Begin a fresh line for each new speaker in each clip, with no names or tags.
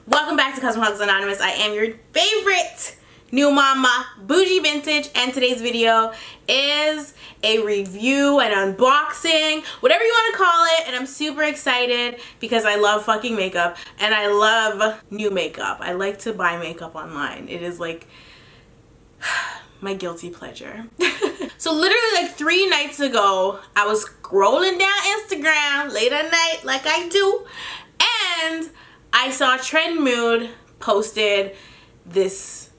Welcome back to Custom Hugs Anonymous. I am your favorite new mama, Bougie Vintage, and today's video is a review, an unboxing, whatever you want to call it, and I'm super excited because I love fucking makeup and I love new makeup. I like to buy makeup online. It is like my guilty pleasure. So literally like 3 nights ago, I was scrolling down Instagram late at night like I do, and I saw Trend Mood posted this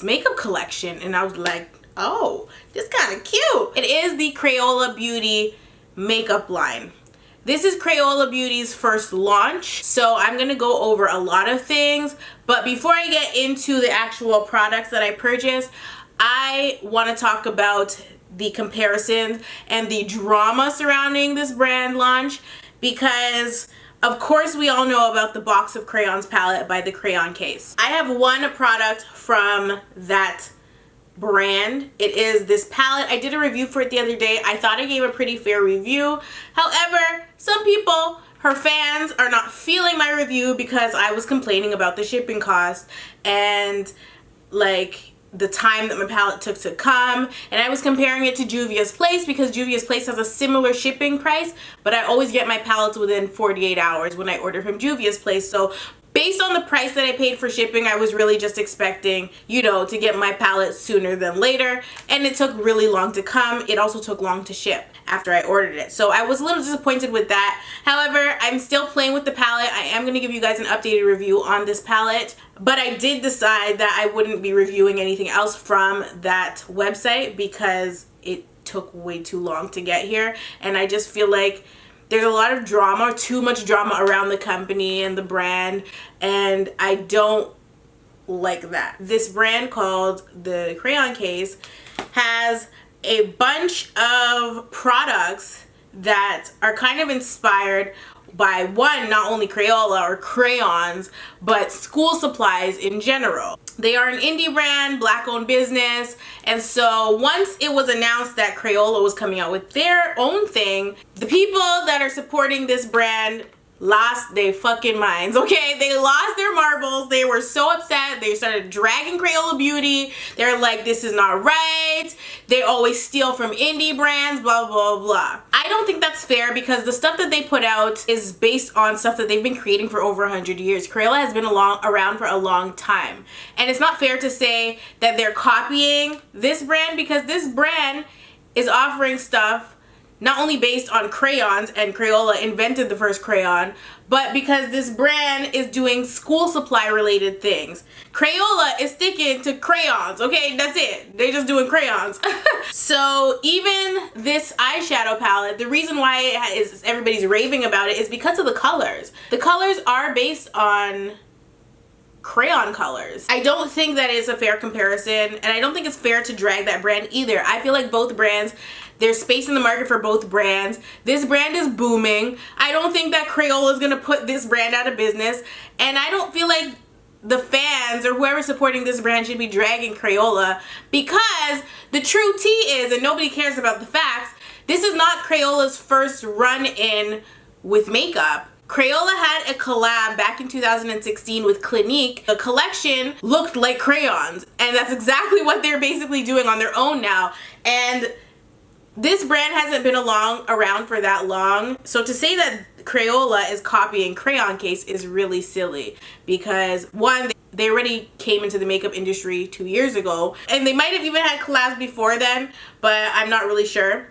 makeup collection, and I was like, oh, this kind of cute. It is the Crayola Beauty makeup line. This is Crayola Beauty's first launch, so I'm gonna go over a lot of things, but before I get into the actual products that I purchased, I want to talk about the comparisons and the drama surrounding this brand launch, because of course we all know about the Box of Crayons palette by the Crayon case. I have one product from that brand. It is this palette. I did a review for it the other day. I thought I gave a pretty fair review. However, some people, her fans, are not feeling my review because I was complaining about the shipping cost and like the time that my palette took to come, and I was comparing it to Juvia's Place because Juvia's Place has a similar shipping price, but I always get my palettes within 48 hours when I order from Juvia's Place. So based on the price that I paid for shipping, I was really just expecting, you know, to get my palette sooner than later, and it took really long to come. It also took long to ship after I ordered it. So I was a little disappointed with that. However, I'm still playing with the palette. I am going to give you guys an updated review on this palette, but I did decide that I wouldn't be reviewing anything else from that website because it took way too long to get here, and I just feel like there's a lot of drama, too much drama around the company and the brand, and I don't like that. This brand called the Crayon case has a bunch of products that are kind of inspired by one, not only Crayola or crayons, but school supplies in general. They are an indie brand, black-owned business, and so once it was announced that Crayola was coming out with their own thing, the people that are supporting this brand lost their fucking minds, okay? They lost their marbles. They were so upset. They started dragging Crayola Beauty. They're like, this is not right. They always steal from indie brands, blah, blah, blah. I don't think that's fair because the stuff that they put out is based on stuff that they've been creating for over 100 years. Crayola has been around for a long time. And it's not fair to say that they're copying this brand because this brand is offering stuff not only based on crayons, and Crayola invented the first crayon, but because this brand is doing school supply related things. Crayola is sticking to crayons, okay? That's it. They're just doing crayons. So even this eyeshadow palette, the reason why everybody's raving about it is because of the colors. The colors are based on crayon colors. I don't think that is a fair comparison, and I don't think it's fair to drag that brand either. I feel like both brands, there's space in the market for both brands. This brand is booming. I don't think that Crayola is gonna put this brand out of business, and I don't feel like the fans or whoever's supporting this brand should be dragging Crayola, because the true tea is, and nobody cares about the facts, this is not Crayola's first run-in with makeup. Crayola had a collab back in 2016 with Clinique. The collection looked like crayons, and that's exactly what they're basically doing on their own now. And this brand hasn't been around for that long, so to say that Crayola is copying Crayon case is really silly, because one, they already came into the makeup industry 2 years ago, and they might have even had collabs before then, but I'm not really sure.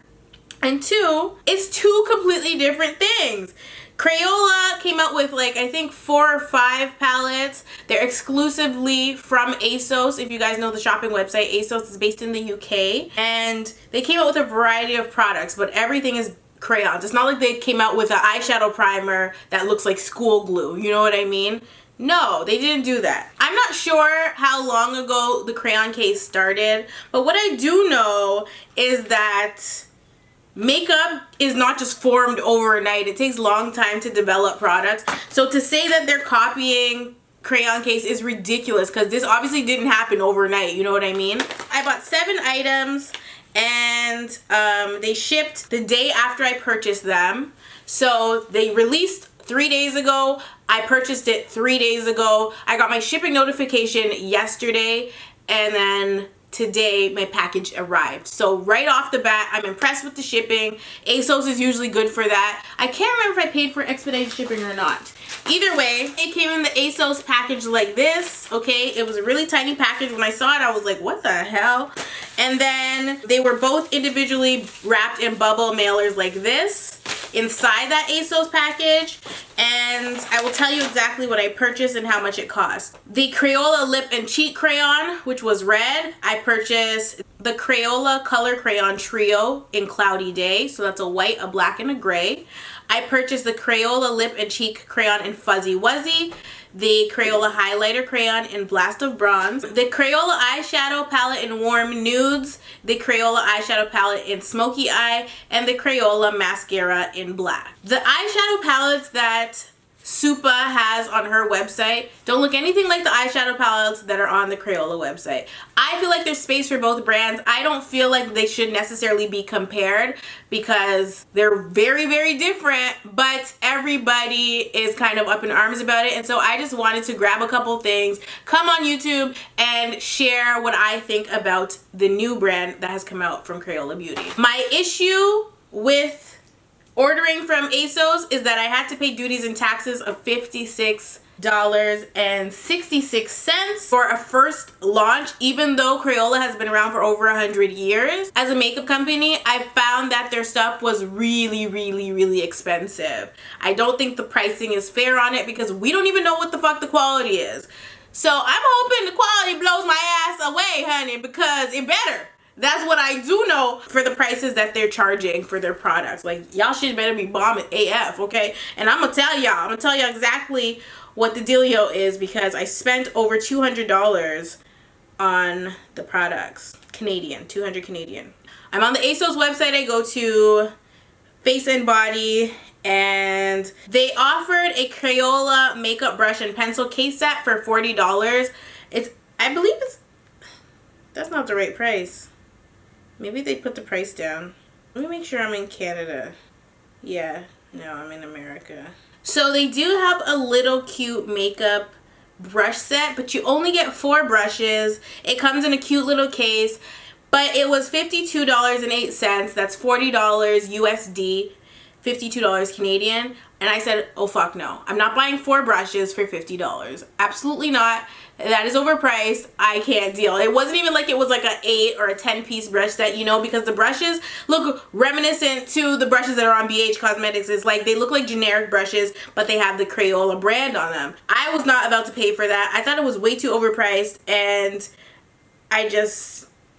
And two, it's two completely different things. Crayola came out with like, I think 4 or 5 palettes. They're exclusively from ASOS. If you guys know the shopping website, ASOS is based in the UK. And they came out with a variety of products, but everything is crayons. It's not like they came out with an eyeshadow primer that looks like school glue. You know what I mean? No, they didn't do that. I'm not sure how long ago the Crayon case started, but what I do know is that makeup is not just formed overnight. It takes a long time to develop products. So to say that they're copying Crayon case is ridiculous, because this obviously didn't happen overnight. You know what I mean? I bought 7 items, and they shipped the day after I purchased them. So they released 3 days ago. I purchased it 3 days ago. I got my shipping notification yesterday, and then today my package arrived. So right off the bat, I'm impressed with the shipping. ASOS is usually good for that. I can't remember if I paid for expedited shipping or not. Either way, it came in the ASOS package like this, okay? It was a really tiny package. When I saw it, I was like, what the hell? And then they were both individually wrapped in bubble mailers like this inside that ASOS package. And I will tell you exactly what I purchased and how much it cost. The Crayola lip and cheek crayon, which was red. I purchased the Crayola color crayon trio in Cloudy Day. So that's a white, a black, and a gray. I purchased the Crayola lip and cheek crayon in Fuzzy Wuzzy, the Crayola highlighter crayon in Blast of Bronze, the Crayola eyeshadow palette in Warm Nudes, the Crayola eyeshadow palette in Smoky Eye, and the Crayola mascara in Black. The eyeshadow palettes that Supa has on her website don't look anything like the eyeshadow palettes that are on the Crayola website. I feel like there's space for both brands. I don't feel like they should necessarily be compared because they're very, very different, but everybody is kind of up in arms about it. And so I just wanted to grab a couple things, come on YouTube, and share what I think about the new brand that has come out from Crayola Beauty. My issue with ordering from ASOS is that I had to pay duties and taxes of $56.66 for a first launch, even though Crayola has been around for over 100 years. As a makeup company, I found that their stuff was really, really, really expensive. I don't think the pricing is fair on it because we don't even know what the fuck the quality is. So I'm hoping the quality blows my ass away, honey, because it better. That's what I do know for the prices that they're charging for their products. Like, y'all shit better be bomb at AF, okay? And I'm gonna tell y'all exactly what the dealio is because I spent over $200 on the products. Canadian, 200 Canadian. I'm on the ASOS website. I go to Face and Body, and they offered a Crayola makeup brush and pencil case set for $40. That's not the right price. Maybe they put the price down. Let me make sure I'm in Canada. Yeah, no, I'm in America. So they do have a little cute makeup brush set, but you only get 4 brushes. It comes in a cute little case, but it was $52.08. That's $40 USD, $52 Canadian. And I said, oh fuck no. I'm not buying 4 brushes for $50. Absolutely not. That is overpriced. I can't deal. It wasn't even like it was like an 8 or a 10-piece brush set, you know, because the brushes look reminiscent to the brushes that are on BH Cosmetics. It's like they look like generic brushes, but they have the Crayola brand on them. I was not about to pay for that. I thought it was way too overpriced, and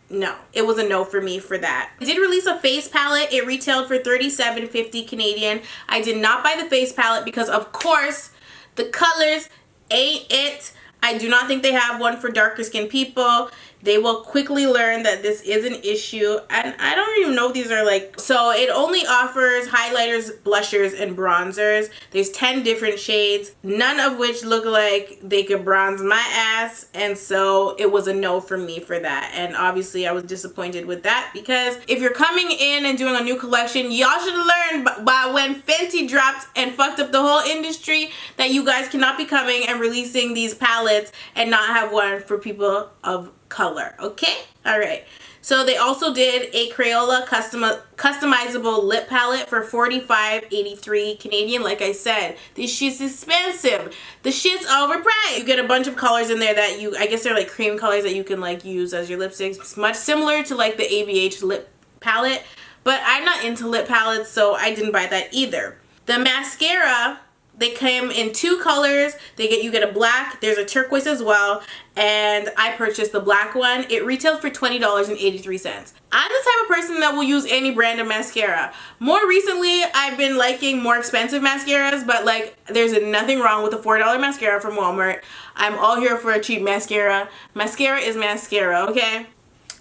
no, it was a no for me for that. I did release a face palette. It retailed for $37.50 Canadian. I did not buy the face palette because, of course, the colors ain't it. I do not think they have one for darker skinned people. They will quickly learn that this is an issue, and I don't even know if these are like, so it only offers highlighters, blushers, and bronzers. There's 10 different shades, none of which look like they could bronze my ass, and so it was a no for me for that. And obviously I was disappointed with that because if you're coming in and doing a new collection, y'all should have learned by when Fenty dropped and fucked up the whole industry that you guys cannot be coming and releasing these palettes and not have one for people of color. Okay, all right. So they also did a Crayola customizable lip palette for $45.83 Canadian. Like I said, this shit's expensive. The shit's overpriced. You get a bunch of colors in there that I guess they're like cream colors that you can like use as your lipsticks. It's much similar to like the ABH lip palette, but I'm not into lip palettes, so I didn't buy that either. The mascara, they came in 2 colors. You get a black, there's a turquoise as well, and I purchased the black one. It retailed for $20.83. I'm the type of person that will use any brand of mascara. More recently, I've been liking more expensive mascaras, but like there's nothing wrong with a $4 mascara from Walmart. I'm all here for a cheap mascara. Mascara is mascara, okay?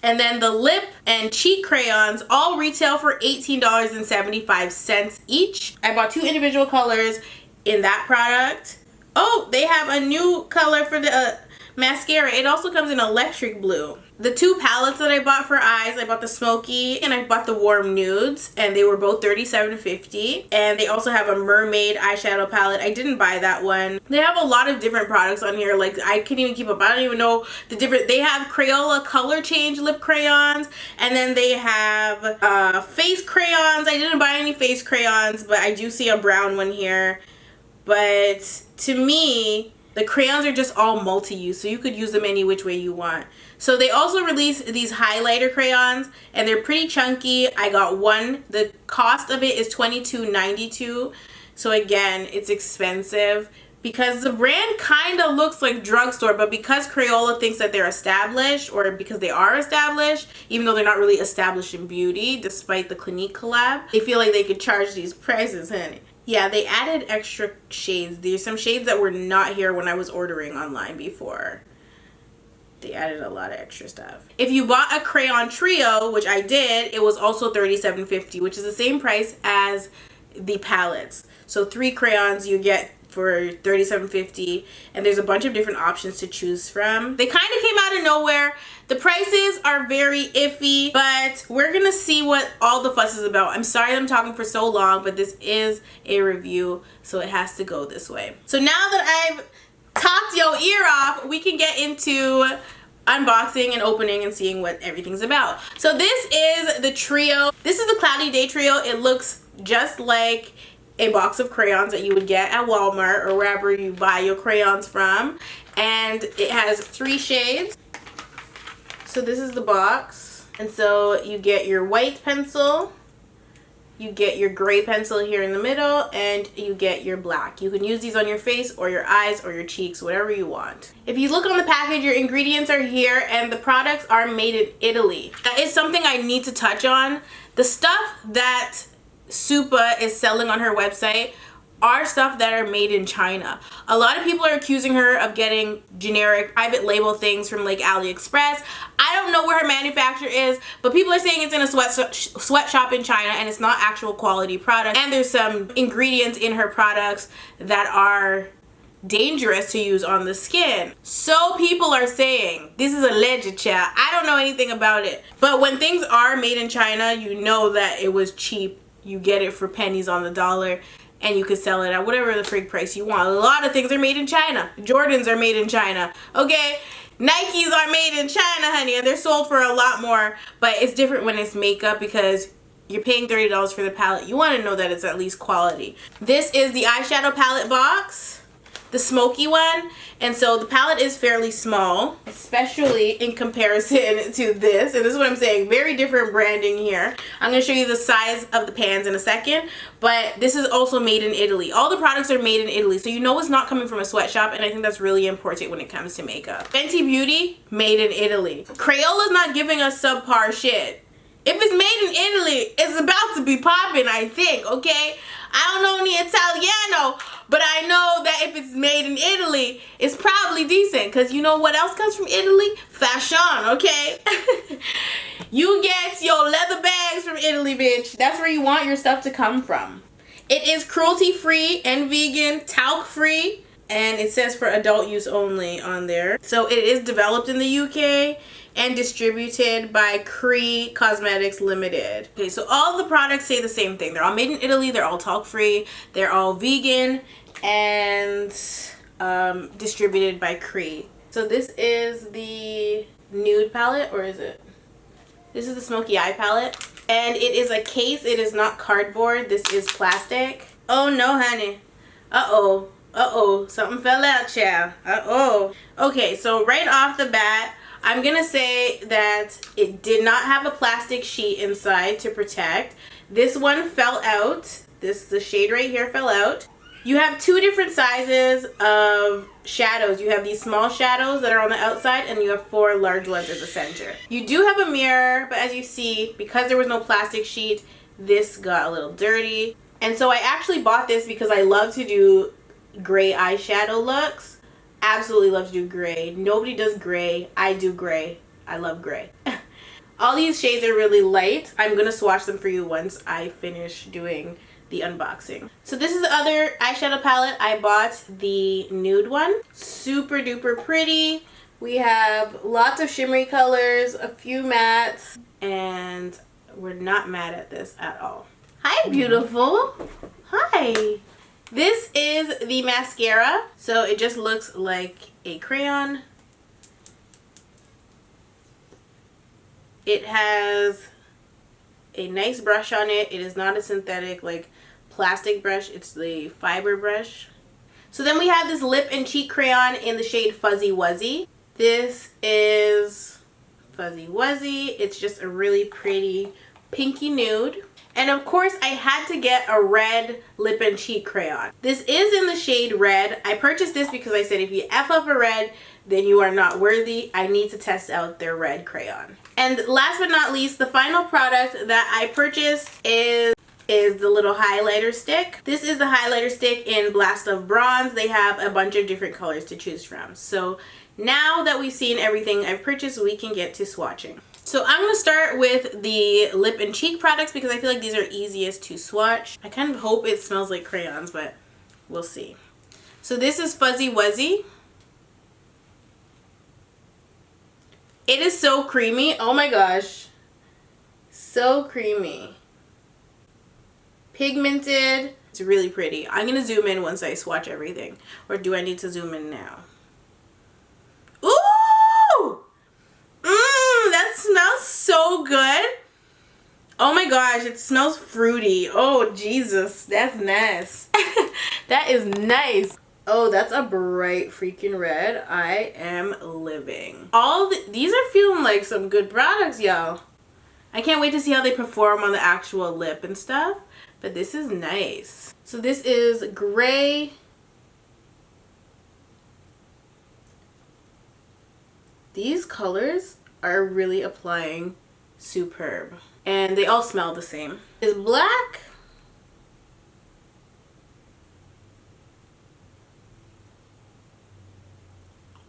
And then the lip and cheek crayons all retail for $18.75 each. I bought 2 individual colors in that product. Oh, they have a new color for the mascara. It also comes in electric blue. The two palettes that I bought for eyes, I bought the smoky and I bought the warm nudes, and they were both $37.50. And they also have a mermaid eyeshadow palette. I didn't buy that one. They have a lot of different products on here. Like, I can't even keep up. I don't even know the different. They have Crayola color change lip crayons, and then they have face crayons. I didn't buy any face crayons, but I do see a brown one here. But to me, the crayons are just all multi-use, so you could use them any which way you want. So they also released these highlighter crayons, and they're pretty chunky. I got one. The cost of it is $22.92. So again, it's expensive because the brand kind of looks like drugstore, but because Crayola thinks that they're established, or because they are established, even though they're not really established in beauty, despite the Clinique collab, they feel like they could charge these prices, honey. Yeah, they added extra shades. There's some shades that were not here when I was ordering online before. They added a lot of extra stuff. If you bought a crayon trio, which I did, it was also $37.50, which is the same price as the palettes. So 3 crayons you get for $37.50, and there's a bunch of different options to choose from. They kind of came out of nowhere. The prices are very iffy, but we're gonna see what all the fuss is about. I'm sorry that I'm talking for so long, but this is a review, so it has to go this way. So now that I've talked your ear off, we can get into unboxing and opening and seeing what everything's about. So this is the trio. This is the Cloudy Day trio. It looks just like a box of crayons that you would get at Walmart or wherever you buy your crayons from, and it has 3 shades. So this is the box, and so you get your white pencil, you get your gray pencil here in the middle, and you get your black. You can use these on your face or your eyes or your cheeks, whatever you want. If you look on the package, your ingredients are here, and the products are made in Italy. That is something I need to touch on. The stuff that Supa is selling on her website are stuff that are made in China. A lot of people are accusing her of getting generic private label things from like AliExpress. I don't know where her manufacturer is, but people are saying it's in a sweatshop in China, and it's not actual quality product. And there's some ingredients in her products that are dangerous to use on the skin. So people are saying, this is alleged, child. I don't know anything about it. But when things are made in China, you know that it was cheap. You get it for pennies on the dollar, and you could sell it at whatever the frig price you want. A lot of things are made in China. Jordans are made in China. Okay, Nikes are made in China, honey, and they're sold for a lot more. But it's different when it's makeup because you're paying $30 for the palette. You want to know that it's at least quality. This is the eyeshadow palette box, the smoky one, and so the palette is fairly small, especially in comparison to this. And this is what I'm saying, very different branding here. I'm going to show you the size of the pans in a second, but this is also made in Italy. All the products are made in Italy, so you know it's not coming from a sweatshop, and I think that's really important when it comes to makeup. Fenty Beauty, made in Italy. Crayola's not giving us subpar shit. If it's made in Italy, it's about to be popping, I think, okay? I don't know any Italiano, but I know that if it's made in Italy, it's probably decent. Because you know what else comes from Italy? Fashion, okay? You get your leather bags from Italy, bitch. That's where you want your stuff to come from. It is cruelty-free and vegan, talc-free. And it says for adult use only on there. So it is developed in the UK and distributed by Cree Cosmetics Limited. Okay, so all the products say the same thing. They're all made in Italy, they're all talc-free, they're all vegan, and distributed by Cree. So this is the nude palette, or is it? This is the smoky eye palette. And it is a case, it is not cardboard, this is plastic. Oh no, honey. Uh-oh. Uh-oh, something fell out, child. Uh-oh. Okay, so right off the bat, I'm gonna say that it did not have a plastic sheet inside to protect. This one fell out. The shade right here fell out. You have 2 different sizes of shadows. You have these small shadows that are on the outside, and you have 4 large ones in the center. You do have a mirror, but as you see, because there was no plastic sheet, this got a little dirty. And so I actually bought this because I love to do gray eyeshadow looks. Absolutely love to do gray. Nobody does gray. I do gray. I love gray. All these shades are really light. I'm going to swatch them for you once I finish doing the unboxing. So this is the other eyeshadow palette. I bought the nude one. Super duper pretty. We have lots of shimmery colors, a few mattes, and we're not mad at this at all. Hi, beautiful. Hi. This is the mascara. So it just looks like a crayon. It has a nice brush on it. It is not a synthetic like plastic brush. It's the fiber brush. So then we have this lip and cheek crayon in the shade Fuzzy Wuzzy. This is Fuzzy Wuzzy. It's just a really pretty pinky nude. And of course, I had to get a red lip and cheek crayon. This is in the shade red. I purchased this because I said if you F up a red, then you are not worthy. I need to test out their red crayon. And last but not least, the final product that I purchased is the little highlighter stick. This is the highlighter stick in Blast of Bronze. They have a bunch of different colors to choose from. So now that we've seen everything I've purchased, we can get to swatching. So I'm going to start with the lip and cheek products because I feel like these are easiest to swatch. I kind of hope it smells like crayons, but we'll see. So this is Fuzzy Wuzzy. It is so creamy. Oh my gosh. So creamy. Pigmented. It's really pretty. I'm going to zoom in once I swatch everything. Or do I need to zoom in now? Ooh! That smells so good. Oh my gosh, it smells fruity. Oh Jesus, that's nice. That is nice. Oh, that's a bright freaking red. I am living. These are feeling like some good products, y'all. I can't wait to see how they perform on the actual lip and stuff. But this is nice. So this is gray. These colors are really applying superb. And they all smell the same. Is black.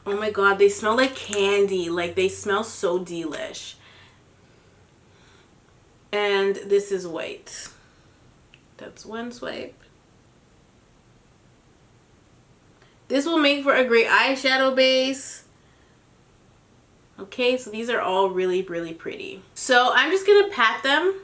Oh my god, they smell like candy. Like they smell so delish. And this is white. That's one swipe. This will make for a great eyeshadow base. Okay, so these are all really, really pretty. So I'm just gonna pat them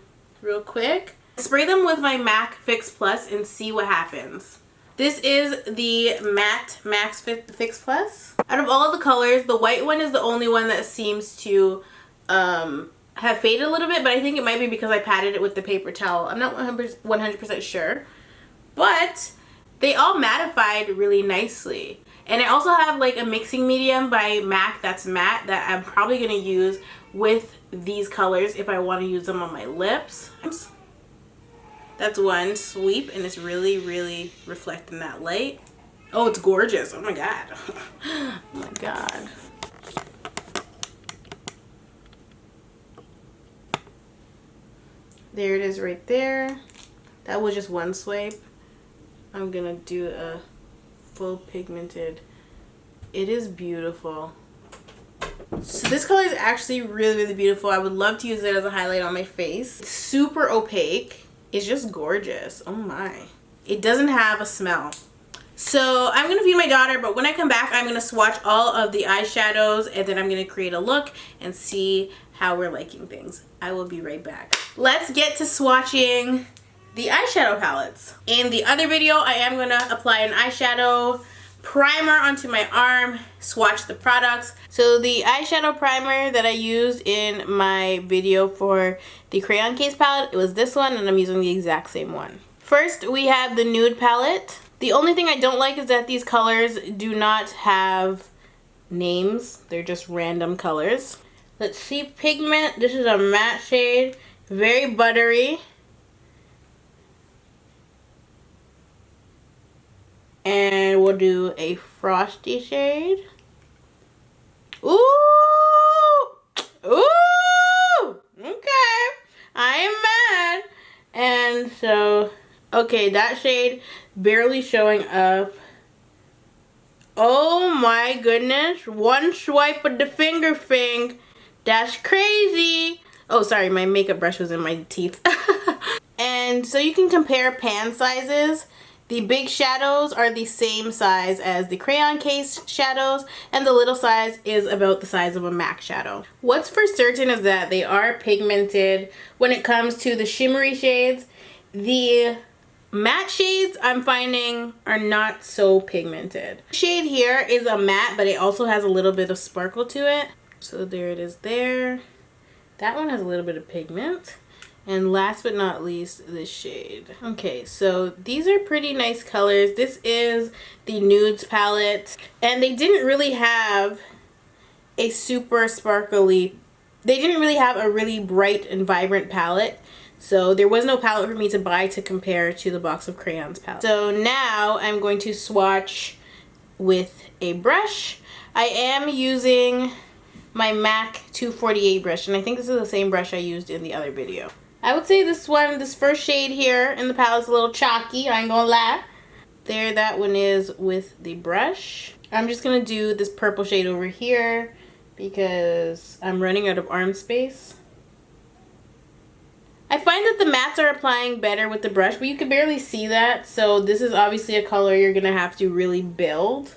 real quick. Spray them with my MAC Fix Plus and see what happens. This is the Matte Max Fix Plus. Out of all of the colors, the white one is the only one that seems to have faded a little bit, but I think it might be because I patted it with the paper towel. I'm not 100% sure. But they all mattified really nicely. And I also have like a mixing medium by MAC that's matte that I'm probably going to use with these colors if I want to use them on my lips. That's one sweep and it's really, really reflecting that light. Oh, it's gorgeous. Oh my god. Oh my god. There it is right there. That was just one swipe. I'm going to do a full pigmented. It is beautiful. So this color is actually really, really beautiful. I would love to use it as a highlight on my face. It's super opaque. It's just gorgeous. Oh my. It doesn't have a smell. So I'm going to feed my daughter, but when I come back, I'm going to swatch all of the eyeshadows and then I'm going to create a look and see how we're liking things. I will be right back. Let's get to swatching the eyeshadow palettes. In the other video, I am going to apply an eyeshadow primer onto my arm, swatch the products. So the eyeshadow primer that I used in my video for the crayon case palette, it was this one and I'm using the exact same one. First, we have the nude palette. The only thing I don't like is that these colors do not have names. They're just random colors. Let's see, pigment. This is a matte shade, very buttery. And we'll do a frosty shade. Ooh! Ooh! Okay. I am mad. And so, okay, that shade barely showing up. Oh my goodness. One swipe of the finger thing. That's crazy. Oh, sorry, my makeup brush was in my teeth. And so you can compare pan sizes. The big shadows are the same size as the crayon case shadows, and the little size is about the size of a MAC shadow. What's for certain is that they are pigmented when it comes to the shimmery shades. The matte shades I'm finding are not so pigmented. The shade here is a matte, but it also has a little bit of sparkle to it. So there it is there. That one has a little bit of pigment. And last but not least, this shade. Okay, so these are pretty nice colors. This is the Nudes palette. And they didn't really have a super sparkly, they didn't really have a really bright and vibrant palette. So there was no palette for me to buy to compare to the Box of Crayons palette. So now I'm going to swatch with a brush. I am using my MAC 248 brush, and I think this is the same brush I used in the other video. I would say this first shade here in the palette is a little chalky, I ain't gonna lie. There, that one is with the brush. I'm just gonna do this purple shade over here because I'm running out of arm space. I find that the mattes are applying better with the brush, but you can barely see that. So this is obviously a color you're gonna have to really build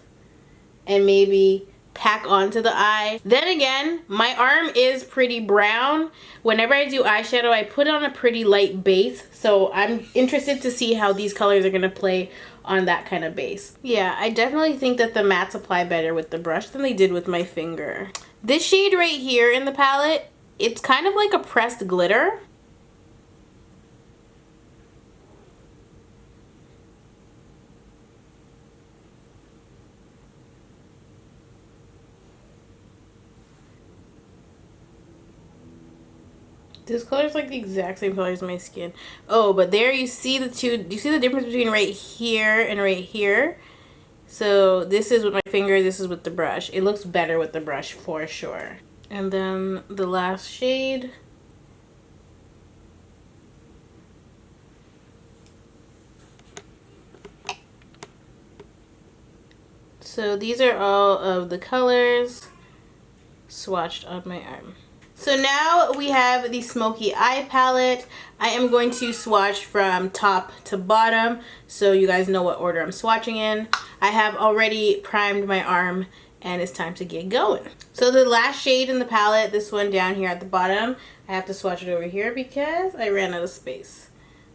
and maybe pack onto the eye. Then again, my arm is pretty brown. Whenever I do eyeshadow, I put on a pretty light base. So I'm interested to see how these colors are gonna play on that kind of base. Yeah, I definitely think that the mattes apply better with the brush than they did with my finger. This shade right here in the palette, it's kind of like a pressed glitter. This color is like the exact same color as my skin. Oh, but there you see the two. Do you see the difference between right here and right here? So this is with my finger, this is with the brush. It looks better with the brush for sure. And then the last shade. So these are all of the colors swatched on my arm. So now we have the Smoky Eye palette. I am going to swatch from top to bottom so you guys know what order I'm swatching in. I have already primed my arm and it's time to get going. So the last shade in the palette, this one down here at the bottom, I have to swatch it over here because I ran out of space.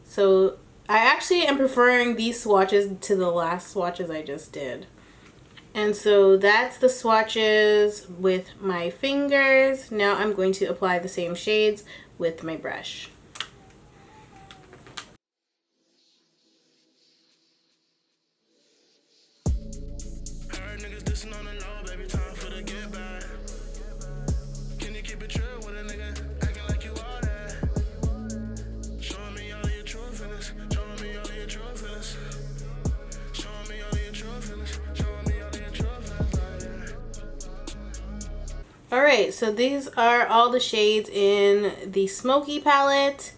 So I actually am preferring these swatches to the last swatches I just did. And so that's the swatches with my fingers. Now I'm going to apply the same shades with my brush. Alright, so these are all the shades in the Smoky palette,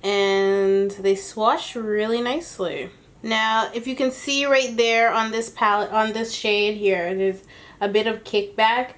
and they swatch really nicely. Now, if you can see right there on this palette, on this shade here, there's a bit of kickback.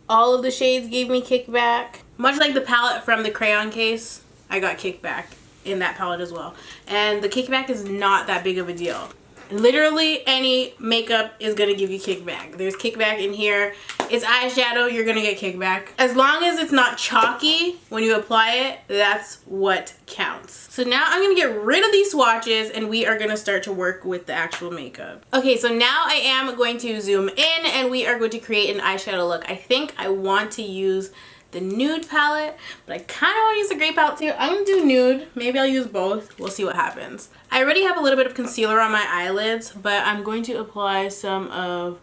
All of the shades gave me kickback. Much like the palette from the crayon case, I got kickback in that palette as well. And the kickback is not that big of a deal. Literally any makeup is gonna give you kickback. There's kickback in here. It's eyeshadow, you're gonna get kickback. As long as it's not chalky when you apply it, that's what counts. So now I'm gonna get rid of these swatches and we are gonna start to work with the actual makeup. Okay, so now I am going to zoom in and we are going to create an eyeshadow look. I think I want to use the nude palette, but I kind of want to use the gray palette too. I'm gonna do nude. Maybe I'll use both. We'll see what happens. I already have a little bit of concealer on my eyelids, but I'm going to apply some of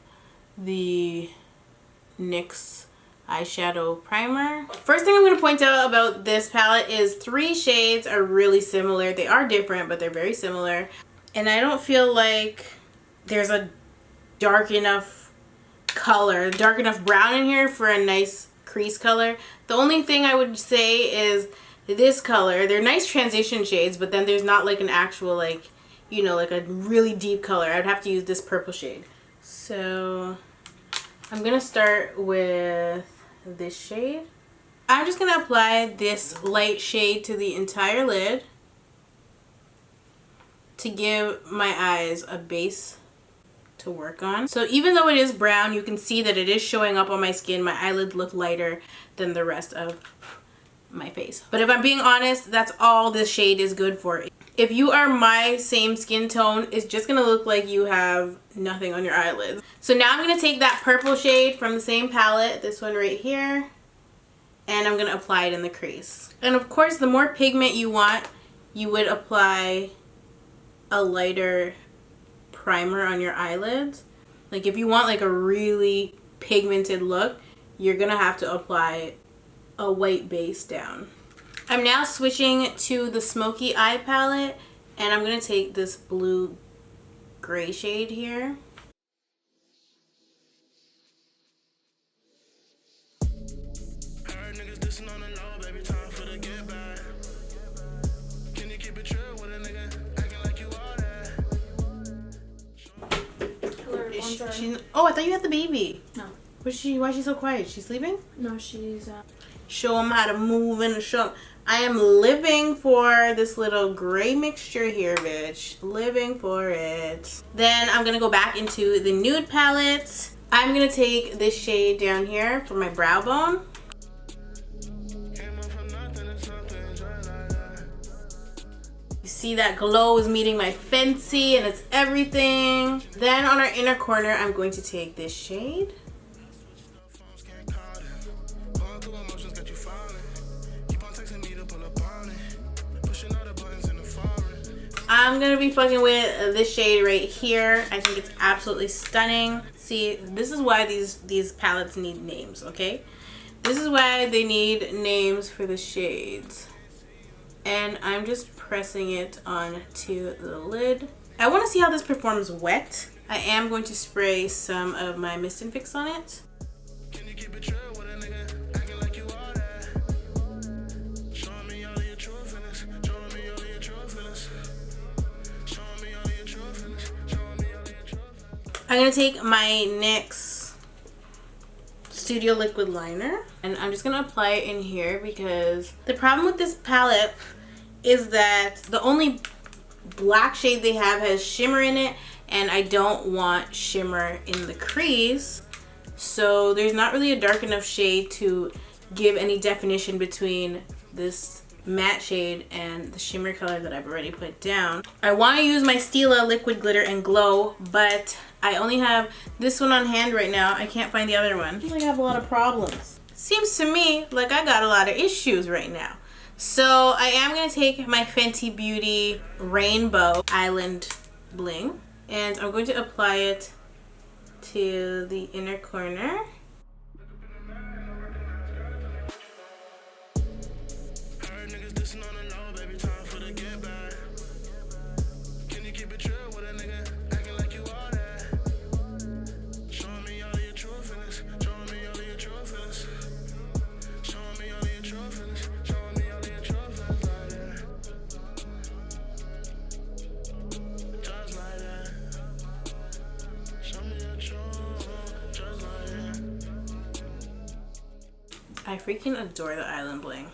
the NYX eyeshadow primer. First thing I'm going to point out about this palette is 3 shades are really similar. They are different, but they're very similar. And I don't feel like there's a dark enough color, dark enough brown in here for a nice crease color. The only thing I would say is this color. They're nice transition shades, but then there's not like an actual, like, you know, like a really deep color. I would have to use this purple shade. So I'm gonna start with this shade. I'm just gonna apply this light shade to the entire lid to give my eyes a base to work on. So even though it is brown, you can see that it is showing up on my skin. My eyelids look lighter than the rest of my face. But if I'm being honest, that's all this shade is good for. If you are my same skin tone, it's just gonna look like you have nothing on your eyelids. So now I'm gonna take that purple shade from the same palette, this one right here, and I'm gonna apply it in the crease. And of course, the more pigment you want, you would apply a lighter primer on your eyelids. Like if you want like a really pigmented look, you're gonna have to apply a white base down. I'm now switching to the Smoky Eye palette, and I'm gonna take this blue gray shade here. Oh, I thought you had the baby.
No.
Why is she so quiet? She's sleeping?
No, she's
Show them how to move and show. I am living for this little gray mixture here, bitch. Living for it. Then I'm gonna go back into the nude palette. I'm gonna take this shade down here for my brow bone. You see that glow is meeting my fancy and it's everything. Then on our inner corner, I'm going to take this shade. I'm gonna be fucking with this shade right here. I think it's absolutely stunning. See, this is why these palettes need names, okay? This is why they need names for the shades. And I'm just pressing it onto the lid. I want to see how this performs wet. I am going to spray some of my Mist and Fix on it. I'm going to take my NYX Studio Liquid Liner and I'm just going to apply it in here because the problem with this palette is that the only black shade they have has shimmer in it, and I don't want shimmer in the crease. So there's not really a dark enough shade to give any definition between this matte shade and the shimmer color that I've already put down. I want to use my Stila Liquid Glitter and Glow, but I only have this one on hand right now. I can't find the other one. I feel like I have a lot of problems. Seems to me like I got a lot of issues right now. So I am going to take my Fenty Beauty Rainbow Island Bling, and I'm going to apply it to the inner corner. I freaking adore the Island Bling.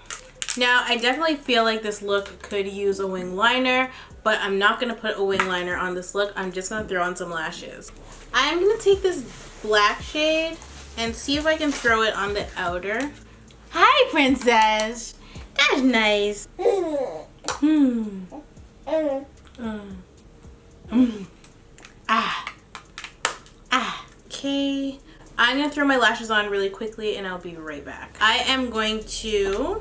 Now, I definitely feel like this look could use a wing liner, but I'm not going to put a wing liner on this look. I'm just going to throw on some lashes. I'm going to take this black shade and see if I can throw it on the outer. Hi, princess. That's nice. Okay. I'm going to throw my lashes on really quickly and I'll be right back. I am going to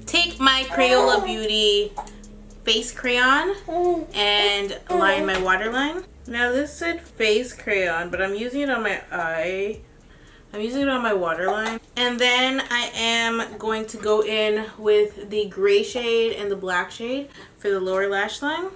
take my Crayola Beauty face crayon and line my waterline. Now this said face crayon, but I'm using it on my eye. I'm using it on my waterline. And then I am going to go in with the gray shade and the black shade for the lower lash line.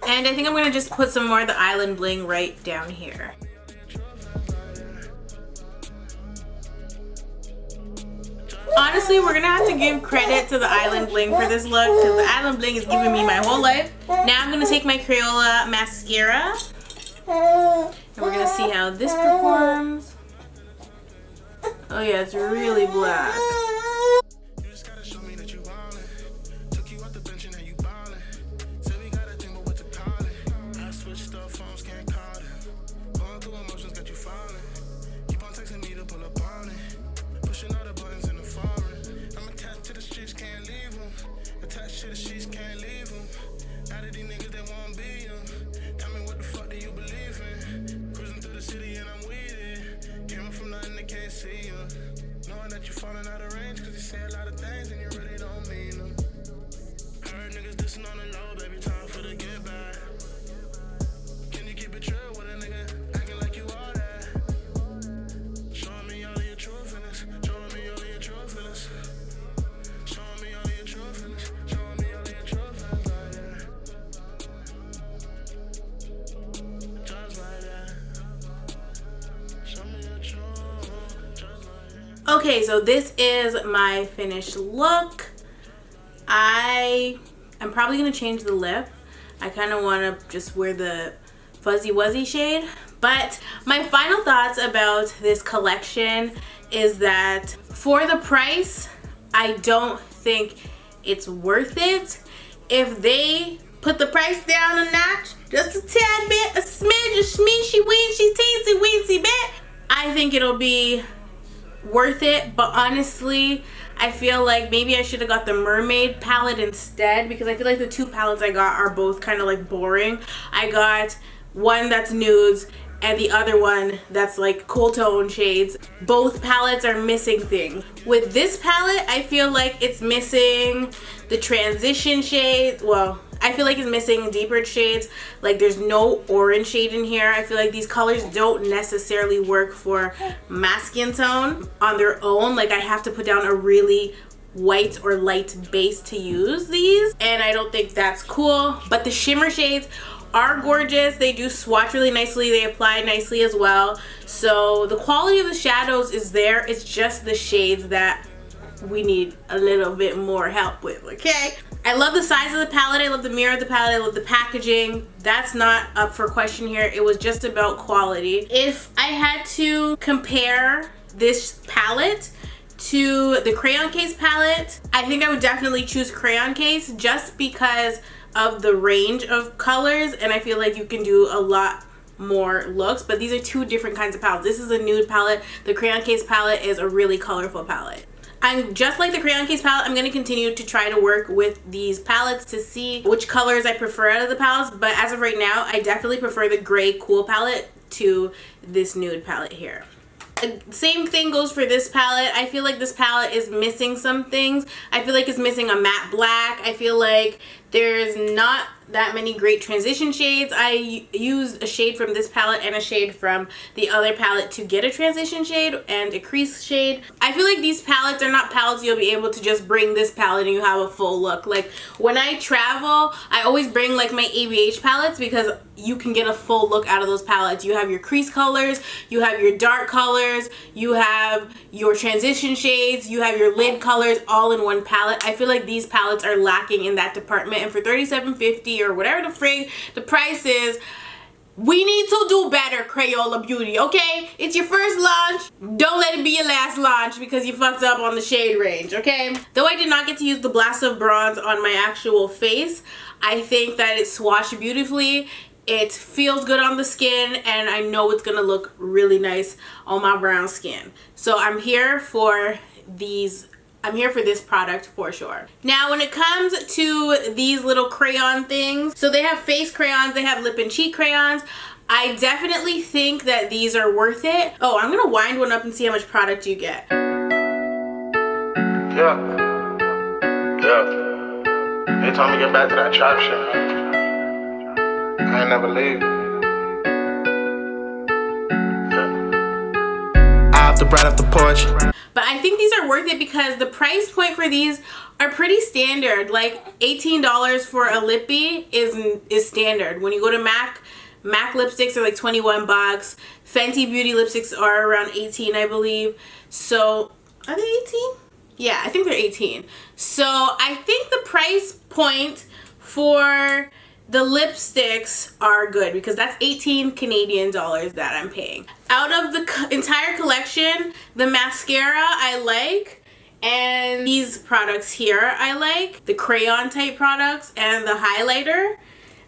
And I think I'm going to just put some more of the Island Bling right down here. Honestly, we're gonna have to give credit to the Island Bling for this look because the Island Bling is giving me my whole life. Now I'm gonna take my Crayola mascara and we're gonna see how this performs. Oh yeah, it's really black. Okay, so this is my finished look. I'm probably gonna change the lip. I kind of want to just wear the Fuzzy Wuzzy shade. But my final thoughts about this collection is that for the price, I don't think it's worth it. If they put the price down a notch, just a tad bit, a smidge, a smeeshy, weenshy, teensy, weensy bit, I think it'll be worth it. But honestly, I feel like maybe I should have got the mermaid palette instead, because I feel like the two palettes I got are both kind of like boring. I got one that's nudes and the other one that's like cool tone shades. Both palettes are missing things. With this palette, I feel like it's missing the transition shades. Well, I feel like it's missing deeper shades. Like there's no orange shade in here. I feel like these colors don't necessarily work for my skin tone on their own. Like I have to put down a really white or light base to use these, and I don't think that's cool. But the shimmer shades are gorgeous. They do swatch really nicely. They apply nicely as well. So the quality of the shadows is there. It's just the shades that we need a little bit more help with, okay? I love the size of the palette. I love the mirror of the palette. I love the packaging. That's not up for question here. It was just about quality. If I had to compare this palette to the Crayon Case palette, I think I would definitely choose Crayon Case just because of the range of colors, and I feel like you can do a lot more looks. But these are two different kinds of palettes. This is a nude palette. The Crayon Case palette is a really colorful palette. I'm just like the Crayon Case palette. I'm going to continue to try to work with these palettes to see which colors I prefer out of the palettes, but as of right now, I definitely prefer the gray cool palette to this nude palette here. Same thing goes for this palette. I feel like this palette is missing some things. I feel like it's missing a matte black. I feel like there's not that many great transition shades. I used a shade from this palette and a shade from the other palette to get a transition shade and a crease shade. I feel like these palettes are not palettes you'll be able to just bring this palette and you have a full look. Like when I travel, I always bring like my ABH palettes because you can get a full look out of those palettes. You have your crease colors, you have your dark colors, you have your transition shades, you have your lid colors all in one palette. I feel like these palettes are lacking in that department, and for $37.50 or whatever the frig the price is, we need to do better, Crayola Beauty, okay? It's your first launch. Don't let it be your last launch because you fucked up on the shade range, okay? Though I did not get to use the Blast of Bronze on my actual face, I think that it swatched beautifully. It feels good on the skin, and I know it's gonna look really nice on my brown skin. So I'm here for these. I'm here for this product for sure. Now when it comes to these little crayon things, so they have face crayons, they have lip and cheek crayons. I definitely think that these are worth it. Oh, I'm gonna wind one up and see how much product you get.
Yeah. They told me to get back to that trap shit. I ain't never leave. Out the bread off the porch.
But I think these are worth it because the price point for these are pretty standard. Like $18 for a lippy is standard. When you go to MAC lipsticks are like 21 bucks. Fenty Beauty lipsticks are around 18, I believe. So are they 18? Yeah, I think they're 18. So I think the price point for the lipsticks are good because that's 18 Canadian dollars that I'm paying. Out of the entire collection, the mascara I like, and these products here I like, the crayon type products and the highlighter.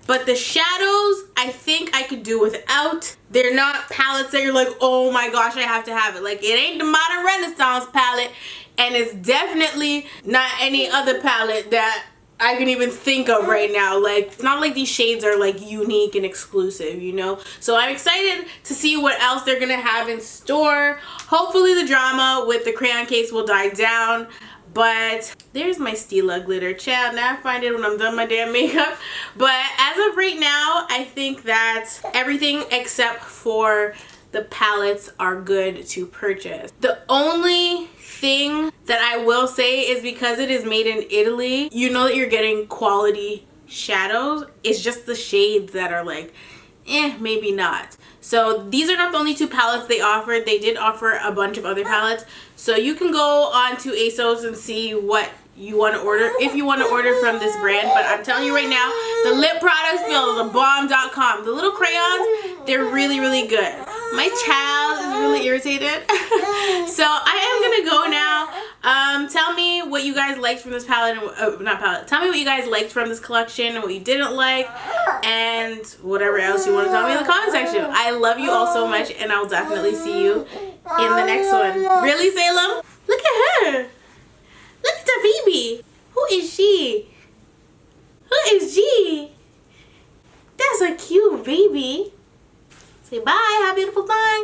But the shadows, I think I could do without. They're not palettes that you're like, oh my gosh, I have to have it. Like, it ain't the Modern Renaissance palette, and it's definitely not any other palette that I can even think of right now. Like, it's not like these shades are like unique and exclusive, you know? So I'm excited to see what else they're gonna have in store. Hopefully the drama with the crayon case will die down. But there's my Stila glitter. Child, now I find it when I'm done my damn makeup. But as of right now, I think that everything except for the palettes are good to purchase. The only thing that I will say is because it is made in Italy, you know that you're getting quality shadows. It's just the shades that are like, maybe not. So these are not the only two palettes they offered. They did offer a bunch of other palettes. So you can go on to ASOS and see what you want to order if you want to order from this brand. But I'm telling you right now, the lip products feel the bomb.com. The little crayons, they're really, really good. My child is really irritated. So I am going to go now. Tell me what you guys liked from this palette. Not palette. Tell me what you guys liked from this collection and what you didn't like. And whatever else you want to tell me in the comment section. I love you all so much, and I'll definitely see you in the next one. Really, Salem? Look at her. Look at the baby. Who is she? Who is she? That's a cute baby. Say bye. Have a beautiful time.